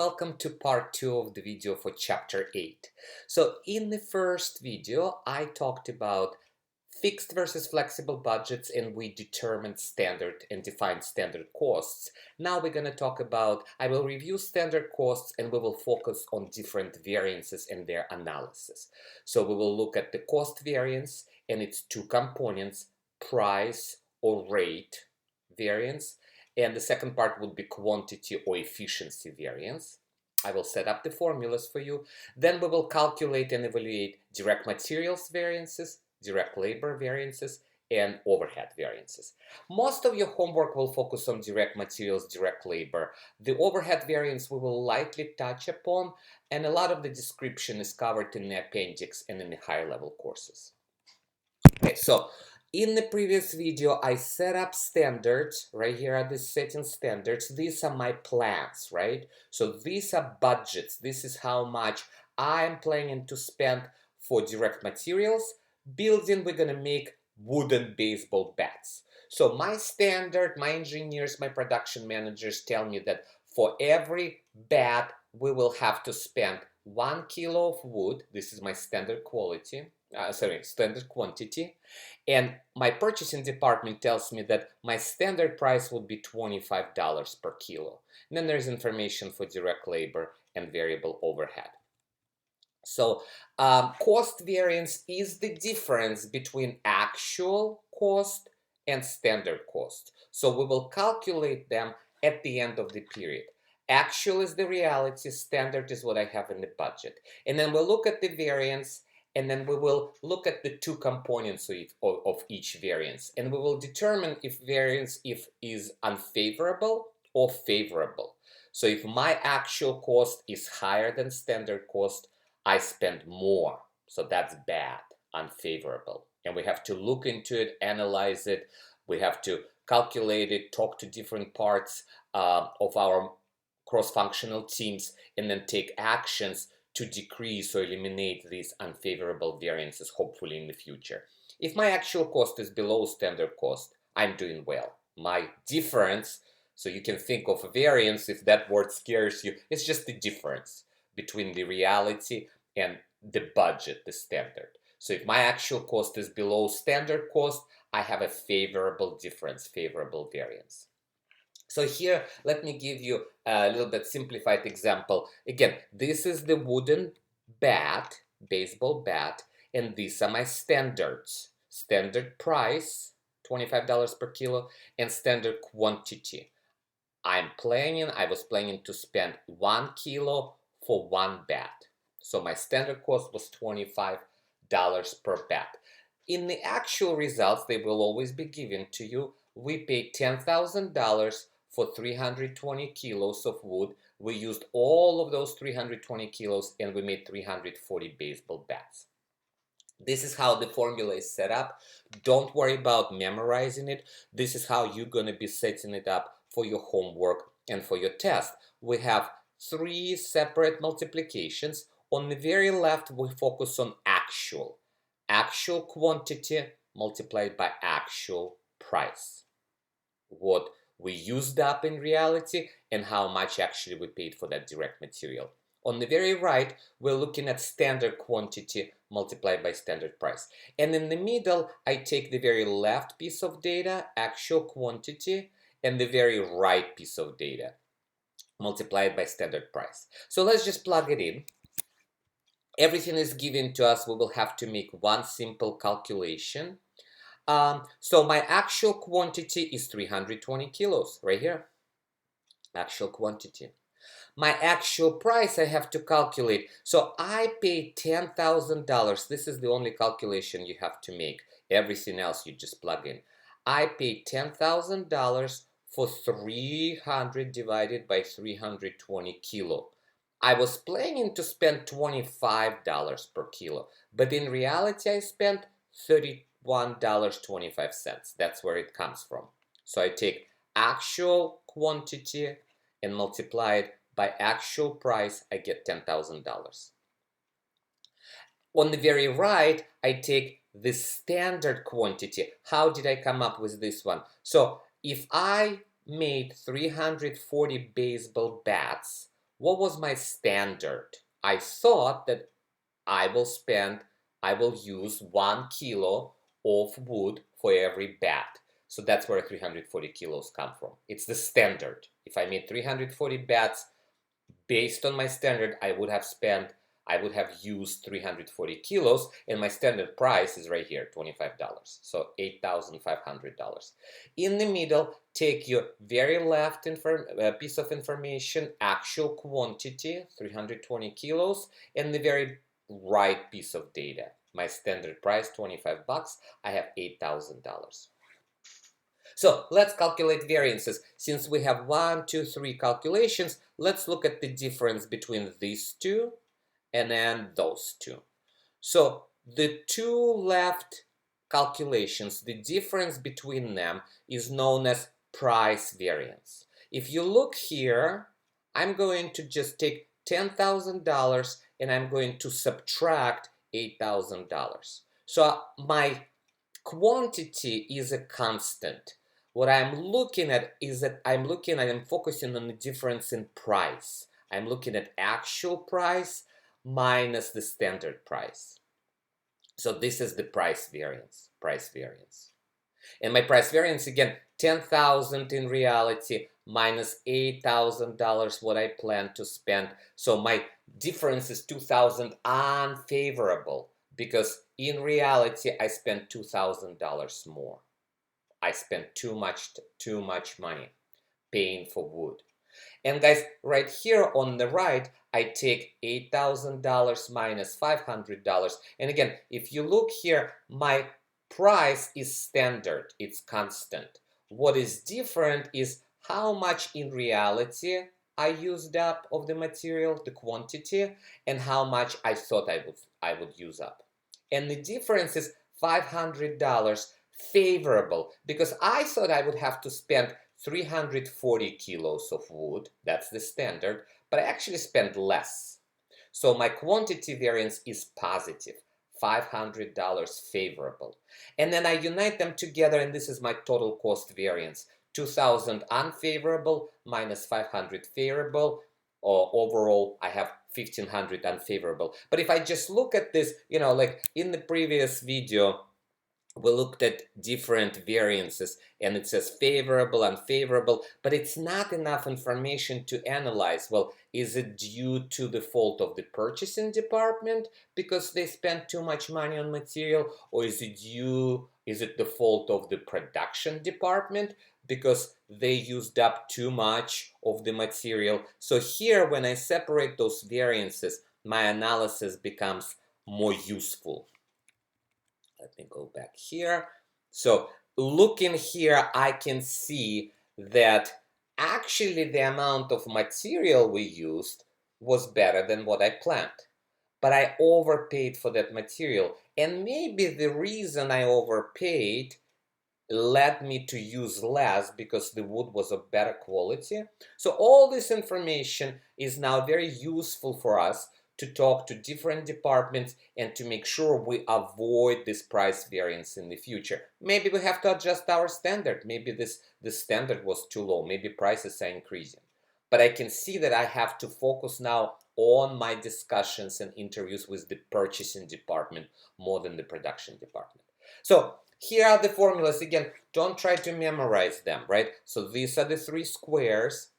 welcome to part 2 of the video for chapter 8. So in the first video, I talked about fixed versus flexible budgets and we determined standard and defined standard costs. Now we're going to talk about, I will review standard costs and we will focus on different variances and their analysis. So we will look at the cost variance and its two components, price or rate variance. And the second part would be quantity or efficiency variance. I will set up the formulas for you. Then we will calculate and evaluate direct materials variances, direct labor variances, and overhead variances. Most of your homework will focus on direct materials, direct labor. The overhead variance we will lightly touch upon, and a lot of the description is covered in the appendix and in the higher level courses. Okay, so in the previous video, I set up standards. Right here are the setting standards. These are my plans, right? So these are budgets. This is how much I'm planning to spend for direct materials. Building, we're going to make wooden baseball bats. So my standard, my engineers, my production managers tell me that for every bat, we will have to spend 1 kilo of wood. This is my standard quality. Standard quantity, and my purchasing department tells me that my standard price would be $25 per kilo. And then there's information for direct labor and variable overhead. So cost variance is the difference between actual cost and standard cost. So we will calculate them at the end of the period. Actual is the reality, standard is what I have in the budget. And then we'll look at the variance, and then we will look at the two components of each variance, and we will determine if variance is unfavorable or favorable. So if my actual cost is higher than standard cost, I spend more, so that's bad, unfavorable. And we have to look into it, analyze it, we have to calculate it, talk to different parts of our cross-functional teams, and then take actions to decrease or eliminate these unfavorable variances, hopefully in the future. If my actual cost is below standard cost, I'm doing well. My difference, so you can think of a variance, if that word scares you, it's just the difference between the reality and the budget, the standard. So if my actual cost is below standard cost, I have a favorable difference, favorable variance. So here, let me give you a little bit simplified example. Again, this is the wooden bat, baseball bat, and these are my standards. Standard price, $25 per kilo, and standard quantity. I was planning to spend 1 kilo for one bat. So my standard cost was $25 per bat. In the actual results, they will always be given to you. We paid $10,000 for 320 kilos of wood. We used all of those 320 kilos and we made 340 baseball bats. This is how the formula is set up. Don't worry about memorizing it. This is how you're going to be setting it up for your homework and for your test. We have 3 separate multiplications. On the very left, we focus on actual. Actual quantity multiplied by actual price. What we used up in reality and how much actually we paid for that direct material. On the very right, we're looking at standard quantity multiplied by standard price. And in the middle, I take the very left piece of data, actual quantity, and the very right piece of data multiplied by standard price. So let's just plug it in. Everything is given to us. We will have to make one simple calculation. So my actual quantity is 320 kilos, right here. Actual quantity. My actual price I have to calculate. So I paid $10,000. This is the only calculation you have to make. Everything else you just plug in. I paid $10,000 for 300 divided by 320 kilo. I was planning to spend $25 per kilo, but in reality I spent $31.25. That's where it comes from. So I take actual quantity and multiply it by actual price, I get $10,000. On the very right, I take the standard quantity. How did I come up with this one? So if I made 340 baseball bats, what was my standard? I thought that I will use 1 kilo of wood for every bat. So that's where 340 kilos come from. It's the standard. If I made 340 bats, based on my standard, I would have used 340 kilos, and my standard price is right here, $25. So $8,500. In the middle, take your very left piece of information, actual quantity, 320 kilos, and the very right piece of data. My standard price, 25 bucks. I have $8,000. So let's calculate variances. Since we have 1, 2, 3 calculations, let's look at the difference between these two and then those two. So the two left calculations, the difference between them is known as price variance. If you look here, I'm going to just take $10,000 and I'm going to subtract $8,000. So my quantity is a constant. What I'm looking at is that I'm focusing on the difference in price. I'm looking at actual price minus the standard price. So this is the price variance. And my price variance, again, $10,000 in reality minus $8,000 what I plan to spend. So my difference is $2,000 unfavorable because in reality I spent $2,000 more. I spent too much money paying for wood. And guys, right here on the right, I take $8,000 minus $500. And again, if you look here, my price is standard, it's constant. What is different is how much in reality I used up of the material, the quantity, and how much I thought I would use up. And the difference is $500 favorable because I thought I would have to spend 340 kilos of wood, that's the standard, but I actually spent less. So my quantity variance is positive, $500 favorable. And then I unite them together and this is my total cost variance. 2,000 unfavorable minus 500 favorable, or overall I have 1,500 unfavorable. But if I just look at this, like in the previous video, we looked at different variances and it says favorable, unfavorable, but it's not enough information to analyze. Well, is it due to the fault of the purchasing department because they spent too much money on material, or is it the fault of the production department because they used up too much of the material? So here, when I separate those variances, my analysis becomes more useful. Let me go back here. So looking here, I can see that actually the amount of material we used was better than what I planned. But I overpaid for that material. And maybe the reason I overpaid led me to use less because the wood was of better quality. So all this information is now very useful for us to talk to different departments and to make sure we avoid this price variance in the future. Maybe we have to adjust our standard. Maybe this standard was too low. Maybe prices are increasing. But I can see that I have to focus now on my discussions and interviews with the purchasing department more than the production department. So here are the formulas. Again, don't try to memorize them, right? So these are the three squares.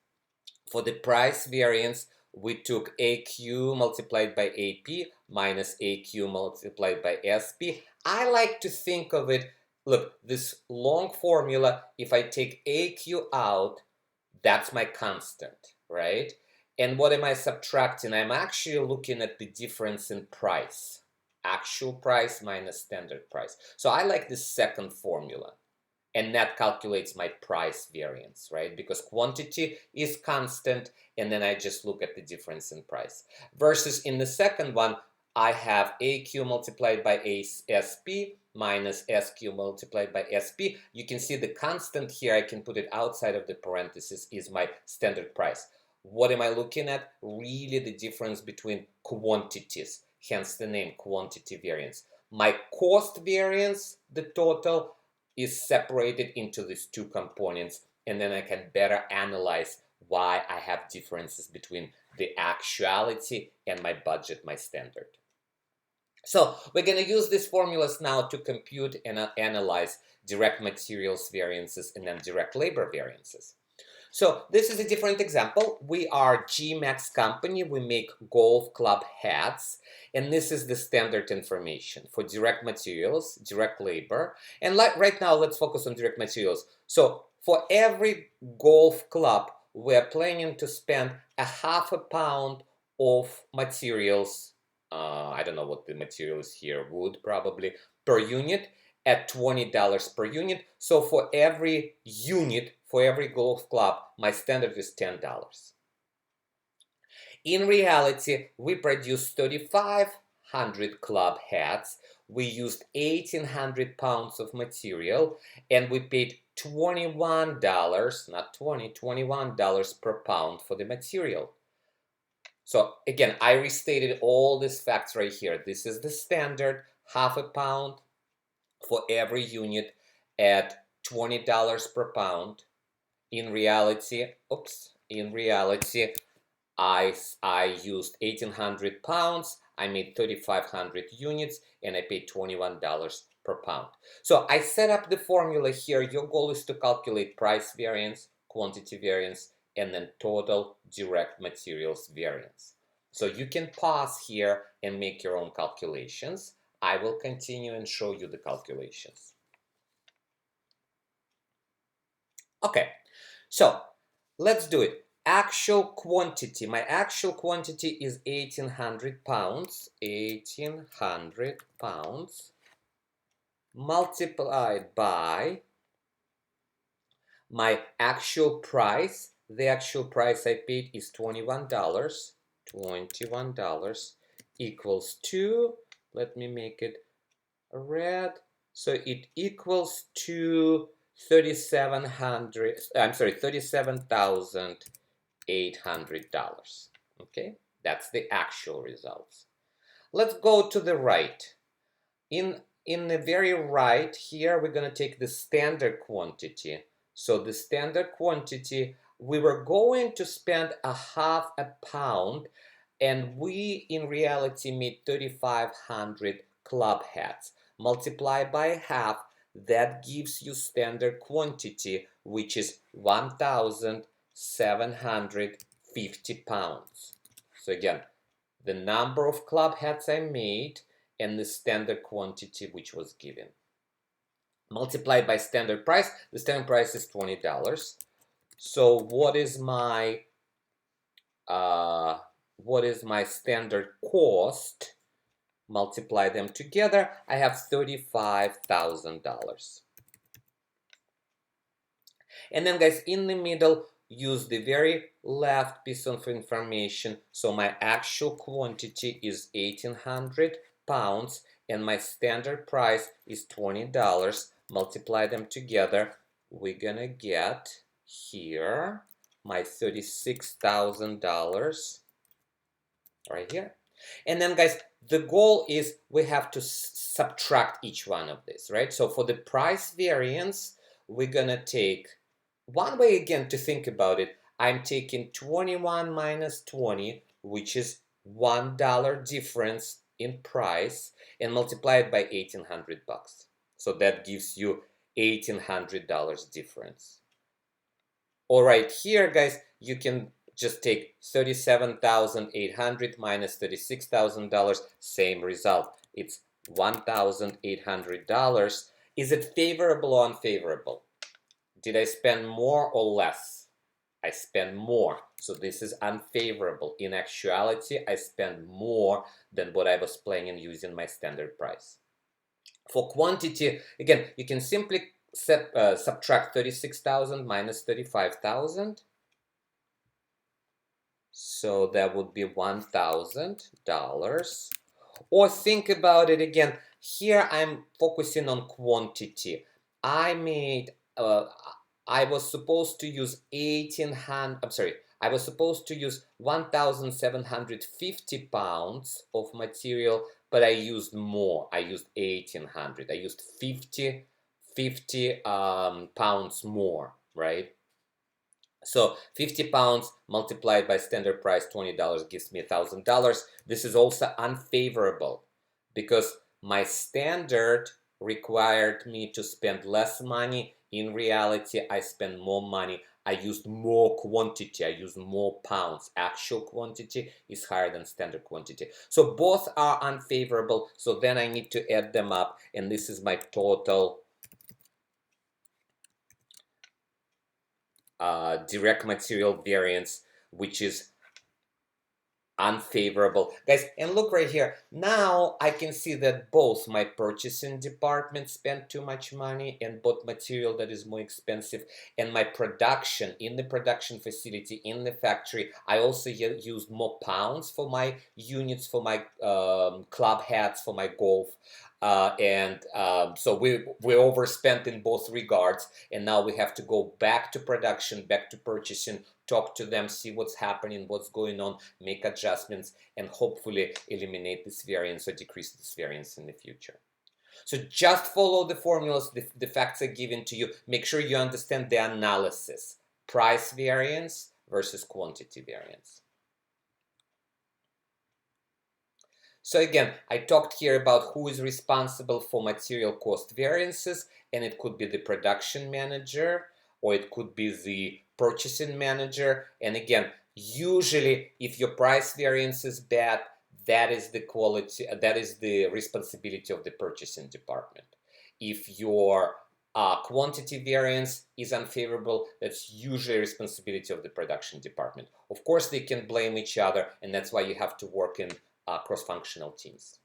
For the price variance, we took AQ multiplied by AP minus AQ multiplied by SP. I like to think of it, look, this long formula, if I take AQ out, that's my constant, right? And what am I subtracting? I'm actually looking at the difference in price. Actual price minus standard price. So I like this second formula. And that calculates my price variance, right? Because quantity is constant, and then I just look at the difference in price. Versus in the second one, I have AQ multiplied by SP minus SQ multiplied by SP. You can see the constant here, I can put it outside of the parentheses, is my standard price. What am I looking at? Really the difference between quantities, hence the name quantity variance. My cost variance, the total, is separated into these two components, and then I can better analyze why I have differences between the actuality and my budget, my standard. So we're going to use these formulas now to compute and analyze direct materials variances and then direct labor variances. So this is a different example. We are G-Max Company. We make golf club hats, and this is the standard information for direct materials, direct labor. And right now, let's focus on direct materials. So for every golf club, we're planning to spend a ½ pound of materials. I don't know what the materials here, wood probably, per unit at $20 per unit. So for every unit, for every golf club, my standard is $10. In reality, we produced 3,500 club hats. We used 1,800 pounds of material, and we paid $21, not 20, $21 per pound for the material. So again, I restated all these facts right here. This is the standard, ½ pound for every unit at $20 per pound. In reality, I used 1,800 pounds. I made 3,500 units, and I paid $21 per pound. So I set up the formula here. Your goal is to calculate price variance, quantity variance, and then total direct materials variance. So you can pause here and make your own calculations. I will continue and show you the calculations. Okay, so let's do it. Actual quantity. My actual quantity is 1,800 pounds. 1,800 pounds multiplied by my actual price. The actual price I paid is $21. $21 equals to, let me make it red. So it equals to $37,800. Okay, that's the actual results. Let's go to the right. In the very right here, we're going to take the standard quantity. So the standard quantity, we were going to spend a ½ pound, and we in reality made 3,500 club hats. Multiply by half, that gives you standard quantity, which is 1,750 pounds. So again, the number of club hats I made and the standard quantity which was given. Multiplied by standard price, the standard price is $20. So what is my standard cost? Multiply them together, I have $35,000. And then guys, in the middle, use the very left piece of information. So my actual quantity is 1,800 pounds and my standard price is $20. Multiply them together, we're gonna get here my $36,000 right here. And then guys, the goal is we have to subtract each one of this, right? So for the price variance, we're gonna take, one way again to think about it, I'm taking 21 minus 20, which is $1 difference in price, and multiply it by 1,800 bucks. So that gives you $1,800 difference. All right, here guys, you can just take 37,800 minus $36,000, same result. It's $1,800. Is it favorable or unfavorable? Did I spend more or less? I spend more, so this is unfavorable. In actuality, I spend more than what I was planning using my standard price. For quantity, again, you can simply subtract 36,000 minus 35,000. So that would be $1,000. Or think about it again. Here I'm focusing on quantity. I was supposed to use 1,750 pounds of material, but I used more. I used 1,800. I used 50 pounds more, right? So 50 pounds multiplied by standard price $20 gives me $1,000. This is also unfavorable because my standard required me to spend less money. In reality, I spend more money. I used more quantity. I used more pounds. Actual quantity is higher than standard quantity. So both are unfavorable. So then I need to add them up. And this is my total direct material variance, which is unfavorable. Guys, and look right here. Now I can see that both my purchasing department spent too much money and bought material that is more expensive, and my production, in the production facility, in the factory, I also used more pounds for my units, for my club hats, for my golf. So we overspent in both regards, and now we have to go back to production, back to purchasing, talk to them, see what's happening, what's going on, make adjustments, and hopefully eliminate this variance or decrease this variance in the future. So just follow the formulas, the facts are given to you. Make sure you understand the analysis. Price variance versus quantity variance. So again, I talked here about who is responsible for material cost variances, and it could be the production manager, or it could be the purchasing manager. And again, usually if your price variance is bad, that is the responsibility of the purchasing department. If your quantity variance is unfavorable, that's usually a responsibility of the production department. Of course, they can blame each other, and that's why you have to work in cross-functional teams.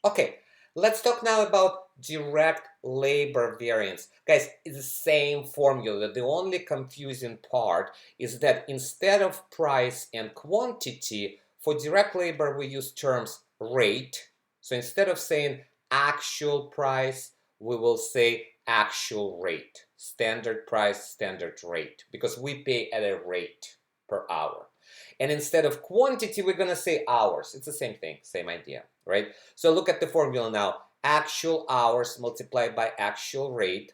Okay, let's talk now about direct labor variance. Guys, it's the same formula. The only confusing part is that instead of price and quantity, for direct labor we use terms rate. So instead of saying actual price, we will say actual rate. Standard price, standard rate, because we pay at a rate per hour. And instead of quantity, we're going to say hours. It's the same thing, same idea, right? So look at the formula now. Actual hours multiplied by actual rate.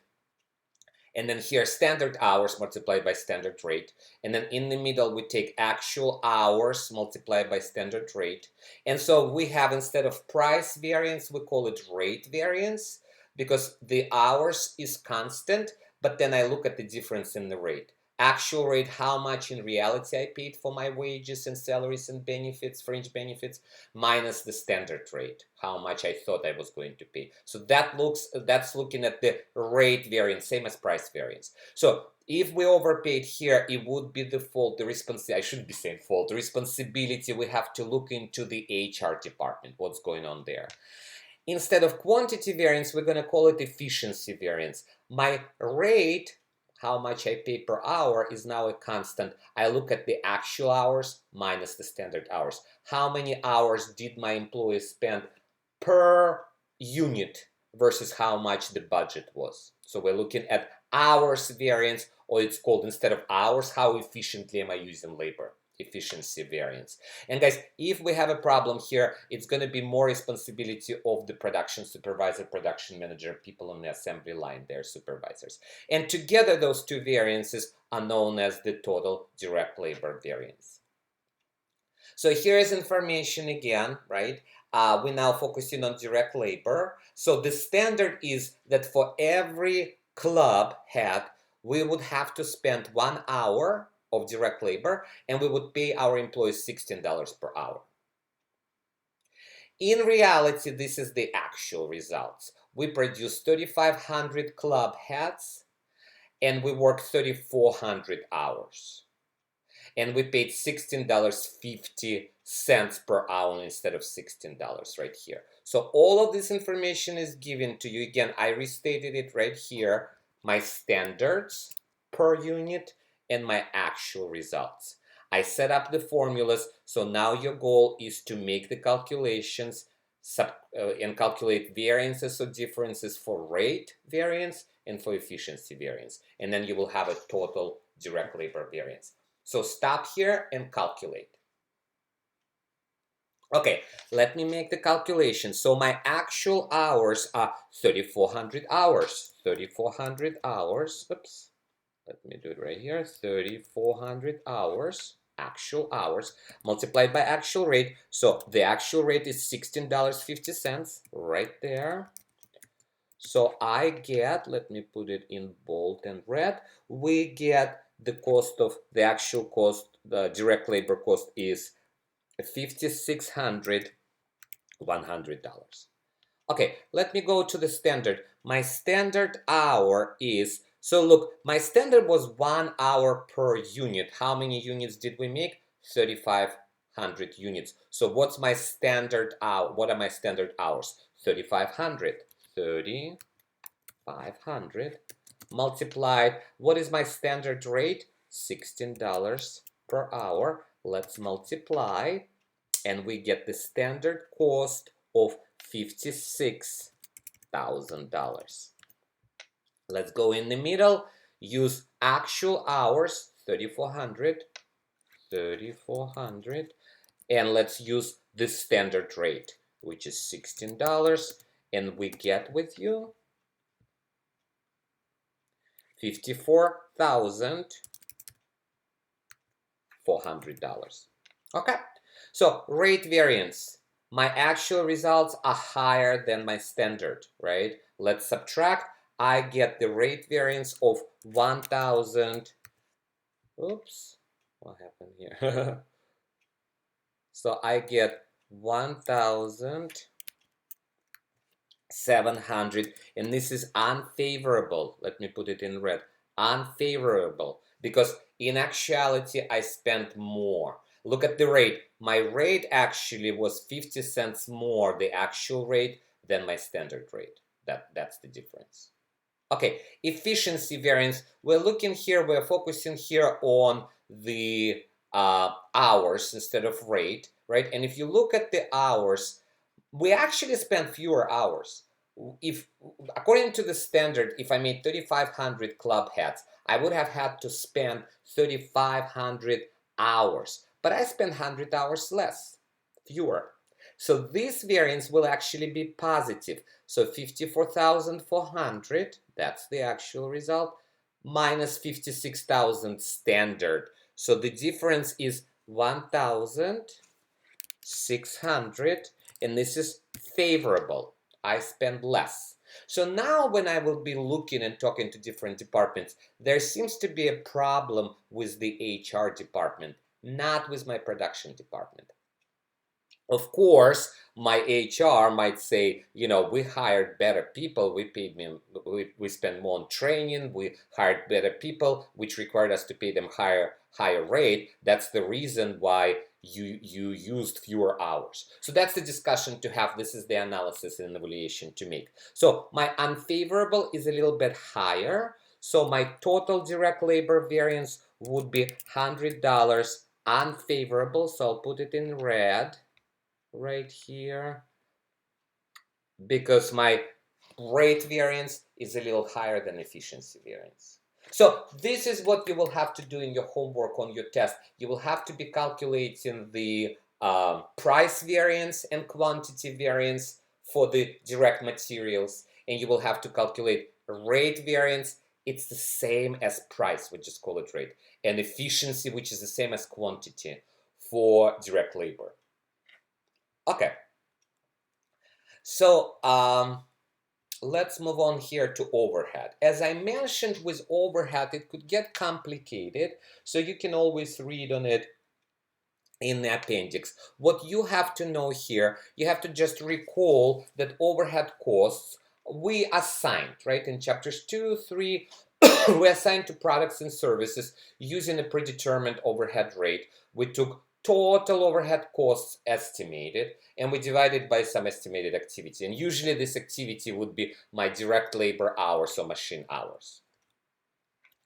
And then here, standard hours multiplied by standard rate. And then in the middle, we take actual hours multiplied by standard rate. And so we have, instead of price variance, we call it rate variance, because the hours is constant, but then I look at the difference in the rate. Actual rate, how much in reality I paid for my wages and salaries and benefits, fringe benefits, minus the standard rate, how much I thought I was going to pay. So that's looking at the rate variance, same as price variance. So if we overpaid here, it would be the fault, I shouldn't be saying fault, the responsibility, we have to look into the HR department, what's going on there. Instead of quantity variance, we're going to call it efficiency variance. My rate, how much I pay per hour, is now a constant. I look at the actual hours minus the standard hours. How many hours did my employees spend per unit versus how much the budget was? So we're looking at hours variance, or it's called, instead of hours, how efficiently am I using labor? Efficiency variance. And guys, if we have a problem here, it's going to be more responsibility of the production supervisor, production manager, people on the assembly line, their supervisors. And together those two variances are known as the total direct labor variance. So here is information again, right? We're now focusing on direct labor. So the standard is that for every club hat, we would have to spend 1 hour of direct labor, and we would pay our employees $16 per hour. In reality, this is the actual results. We produced 3,500 club hats, and we worked 3,400 hours. And we paid $16.50 per hour instead of $16 right here. So all of this information is given to you. Again, I restated it right here, my standards per unit and my actual results. I set up the formulas, so now your goal is to make the calculations and calculate variances or differences for rate variance and for efficiency variance. And then you will have a total direct labor variance. So stop here and calculate. Okay, let me make the calculation. So my actual hours are 3,400 hours. 3,400 hours, oops. let me do it right here, 3,400 hours, actual hours, multiplied by actual rate. So the actual rate is $16.50 right there. So I get, let me put it in bold and red, we get the cost of, the actual cost, the direct labor cost is $5,600. Okay, let me go to the standard. My standard hour is, so look, my standard was 1 hour per unit. How many units did we make? 3,500 units. So what's my standard hour? What are my standard hours? 3,500. 3,500 multiplied, what is my standard rate? $16 per hour. Let's multiply, and we get the standard cost of $56,000. Let's go in the middle, use actual hours, 3,400, and let's use the standard rate, which is $16, and we get with you $54,400. Okay, so rate variance. My actual results are higher than my standard, right? Let's subtract. I get the rate variance of 1,000. Oops, what happened here? So I get 1,700, and this is unfavorable. Let me put it in red. Unfavorable, because in actuality I spent more. Look at the rate. My rate actually was 50 cents more, the actual rate, than my standard rate. That's the difference. Okay, efficiency variance. We're looking here, we're focusing here on the hours instead of rate, right? And if you look at the hours, we actually spent fewer hours. If, according to the standard, if I made 3,500 club hats, I would have had to spend 3,500 hours, but I spent 100 hours less, fewer. So this variance will actually be positive. So 54,400, that's the actual result, minus 56,000 standard. So the difference is 1,600, and this is favorable. I spend less. So now when I will be looking and talking to different departments, there seems to be a problem with the HR department, not with my production department. Of course, my HR might say, you know, we hired better people, we paid them, we spent more on training, we hired better people, which required us to pay them higher rate. That's the reason why you used fewer hours. So that's the discussion to have. This is the analysis and evaluation to make. So my unfavorable is a little bit higher. So my total direct labor variance would be $100 unfavorable. So I'll put it in red right here, because my rate variance is a little higher than efficiency variance. So this is what you will have to do in your homework on your test. You will have to be calculating the price variance and quantity variance for the direct materials, and you will have to calculate rate variance. It's the same as price, we just call it rate, and efficiency, which is the same as quantity for direct labor. Okay, so let's move on here to overhead. As I mentioned, with overhead, it could get complicated, so you can always read on it in the appendix. What you have to know here, you have to just recall that overhead costs we assigned, right? In chapters 2, 3, we assigned to products and services using a predetermined overhead rate. We took total overhead costs estimated, and we divided by some estimated activity. And usually this activity would be my direct labor hours or machine hours.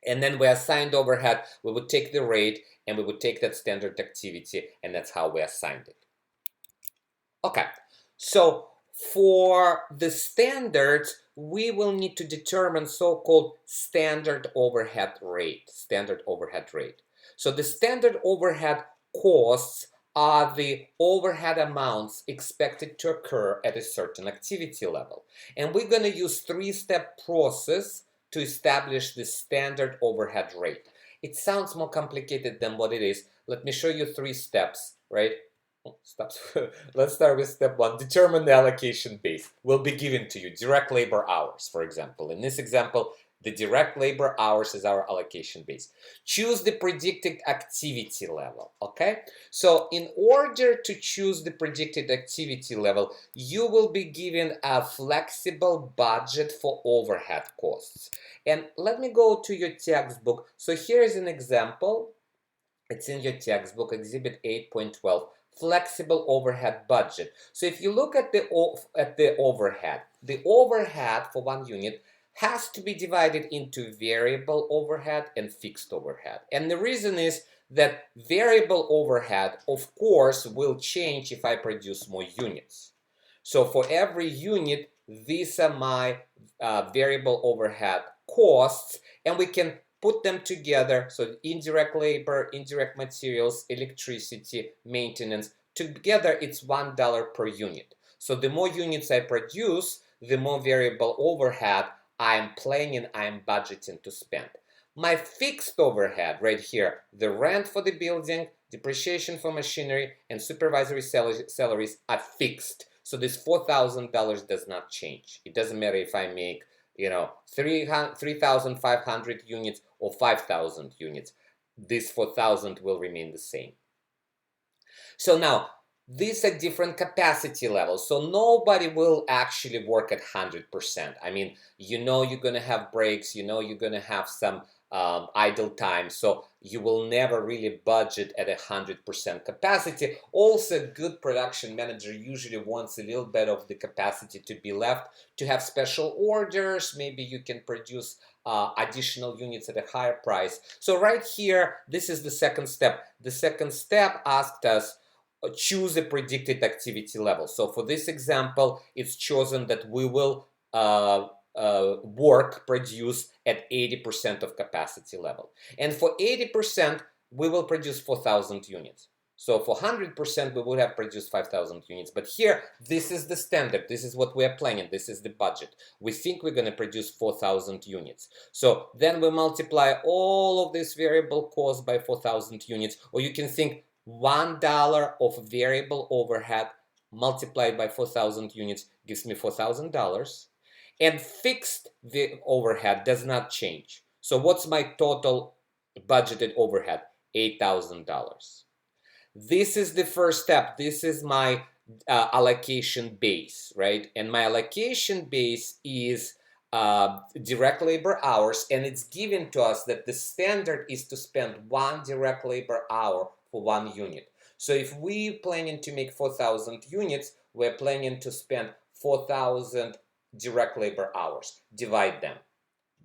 And then we assigned overhead, we would take the rate, and we would take that standard activity, and that's how we assigned it. Okay, so for the standards, we will need to determine so-called standard overhead rate. So the standard overhead costs are the overhead amounts expected to occur at a certain activity level. And we're going to use three-step process to establish the standard overhead rate. It sounds more complicated than what it is. Let me show you 3 steps, right? Steps. Let's start with step 1. Determine the allocation base. Will be given to you direct labor hours, for example. In this example, the direct labor hours is our allocation base. Choose the predicted activity level, okay? So in order to choose the predicted activity level, you will be given a flexible budget for overhead costs. And let me go to your textbook. So here is an example. It's in your textbook, Exhibit 8.12. Flexible overhead budget. So if you look at the overhead for one unit has to be divided into variable overhead and fixed overhead. And the reason is that variable overhead, of course, will change if I produce more units. So for every unit, these are my variable overhead costs, and we can put them together. So indirect labor, indirect materials, electricity, maintenance, together it's $1 per unit. So the more units I produce, the more variable overhead I'm planning, I'm budgeting to spend. My fixed overhead right here, the rent for the building, depreciation for machinery, and supervisory salaries are fixed. So this $4,000 does not change. It doesn't matter if I make 3,500 units or 5,000 units. This 4,000 will remain the same. So now, these are different capacity levels, so nobody will actually work at 100%. I mean, you're going to have breaks, you're going to have some idle time, so you will never really budget at 100% capacity. Also, a good production manager usually wants a little bit of the capacity to be left to have special orders. Maybe you can produce additional units at a higher price. So right here, this is the second step. The second step asked us choose a predicted activity level. So for this example, it's chosen that we will produce at 80% of capacity level. And for 80%, we will produce 4,000 units. So for 100%, we would have produced 5,000 units. But here, this is the standard. This is what we are planning. This is the budget. We think we're going to produce 4,000 units. So then we multiply all of this variable cost by 4,000 units. Or you can think $1 of variable overhead multiplied by 4,000 units gives me $4,000. And fixed the overhead does not change. So what's my total budgeted overhead? $8,000. This is the first step. This is my allocation base, right? And my allocation base is direct labor hours, and it's given to us that the standard is to spend 1 direct labor hour for 1 unit. So if we're planning to make 4,000 units, we're planning to spend 4,000 direct labor hours. Divide them.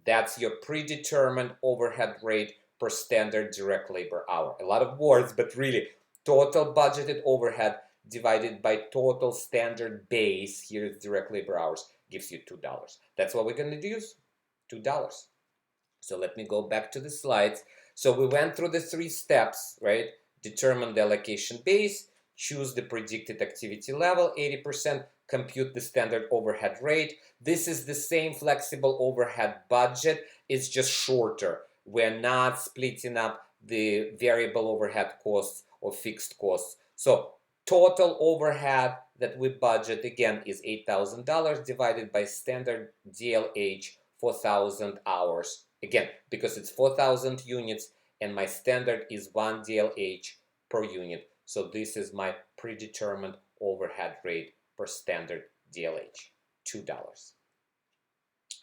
That's your predetermined overhead rate per standard direct labor hour. A lot of words, but really, total budgeted overhead divided by total standard base, here is direct labor hours, gives you $2. That's what we're going to use, $2. So let me go back to the slides. So we went through the 3 steps, right? Determine the allocation base, choose the predicted activity level, 80%, compute the standard overhead rate. This is the same flexible overhead budget, it's just shorter. We're not splitting up the variable overhead costs or fixed costs. So total overhead that we budget, again, is $8,000 divided by standard DLH, 4,000 hours. Again, because it's 4,000 units and my standard is 1 DLH per unit. So this is my predetermined overhead rate per standard DLH, $2.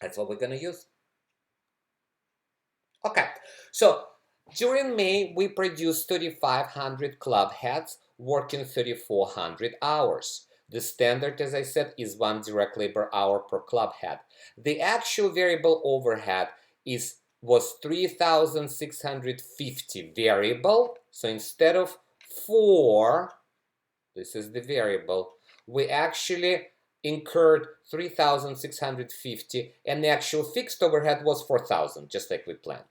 That's what we're going to use. Okay, so during May, we produced 3,500 club heads working 3,400 hours. The standard, as I said, is 1 direct labor hour per club head. The actual variable overhead was 3,650 variable. So instead of 4, this is the variable, we actually incurred 3,650, and the actual fixed overhead was 4,000, just like we planned.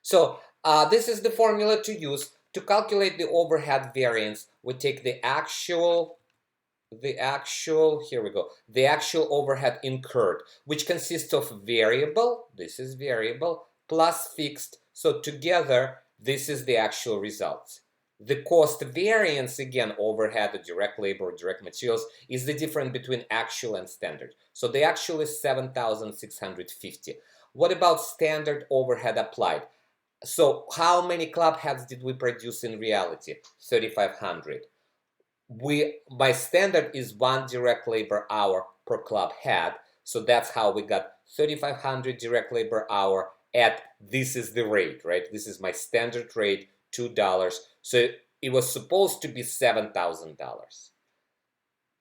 So this is the formula to use to calculate the overhead variance. We take the actual the actual, here we go, the actual overhead incurred, which consists of variable, this is variable, plus fixed. So together, this is the actual results. The cost variance, again, overhead, the direct labor, direct materials, is the difference between actual and standard. So the actual is 7,650. What about standard overhead applied? So how many club heads did we produce in reality? 3,500. My standard is 1 direct labor hour per club head, so that's how we got 3,500 direct labor hour at, this is the rate, right? This is my standard rate, $2. So it was supposed to be $7,000.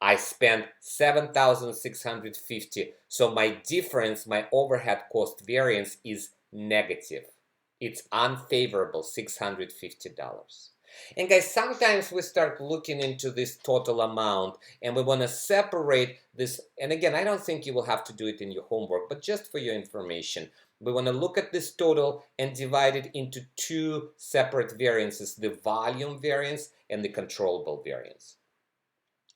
I spent 7,650. So my difference, my overhead cost variance is negative. It's unfavorable, $650. And guys, sometimes we start looking into this total amount and we want to separate this. And again, I don't think you will have to do it in your homework, but just for your information, we want to look at this total and divide it into two separate variances, the volume variance and the controllable variance.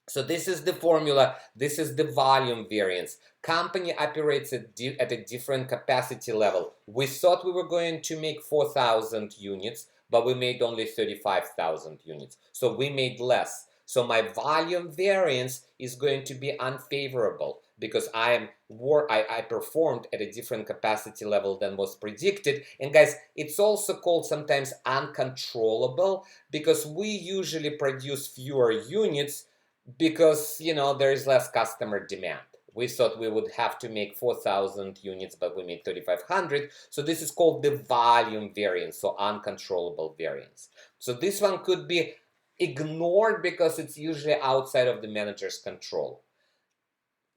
So this is the formula, this is the volume variance. Company operates at a different capacity level. We thought we were going to make 4,000 units, but we made only 35,000 units. So we made less. So my volume variance is going to be unfavorable because I performed at a different capacity level than was predicted. And guys, it's also called sometimes uncontrollable because we usually produce fewer units because, you know, there is less customer demand. We thought we would have to make 4,000 units, but we made 3,500. So this is called the volume variance, so uncontrollable variance. So this one could be ignored because it's usually outside of the manager's control.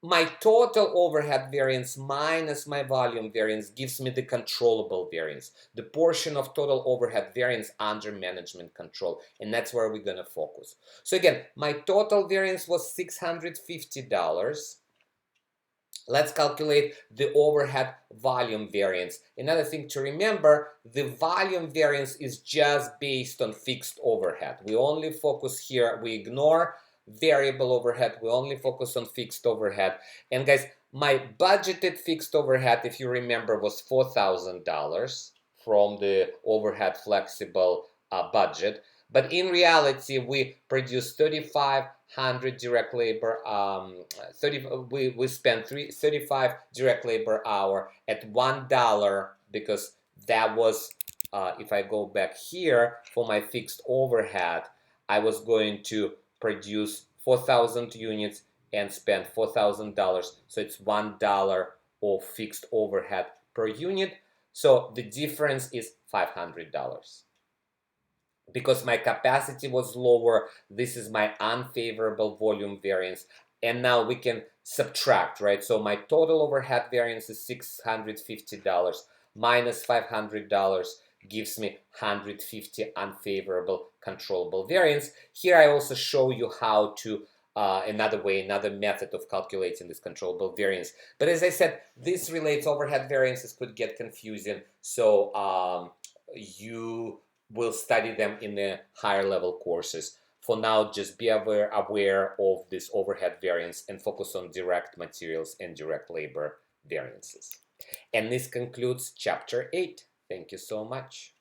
My total overhead variance minus my volume variance gives me the controllable variance, the portion of total overhead variance under management control, and that's where we're going to focus. So again, my total variance was $650. Let's calculate the overhead volume variance. Another thing to remember, the volume variance is just based on fixed overhead. We only focus here, we ignore variable overhead, we only focus on fixed overhead. And guys, my budgeted fixed overhead, if you remember, was $4,000 from the overhead flexible budget. But in reality, we produced 3,500 direct labor, we spent 35 direct labor hour at $1 because that was, if I go back here for my fixed overhead, I was going to produce 4,000 units and spend $4,000. So it's $1 of fixed overhead per unit. So the difference is $500. Because my capacity was lower, this is my unfavorable volume variance. And now we can subtract, right? So my total overhead variance is $650 minus $500 gives me $150 unfavorable controllable variance. Here I also show you how to another method of calculating this controllable variance. But as I said, this relates overhead variances could get confusing. So you will study them in the higher level courses. For now, just be aware of this overhead variance and focus on direct materials and direct labor variances. And this concludes Chapter 8. Thank you so much.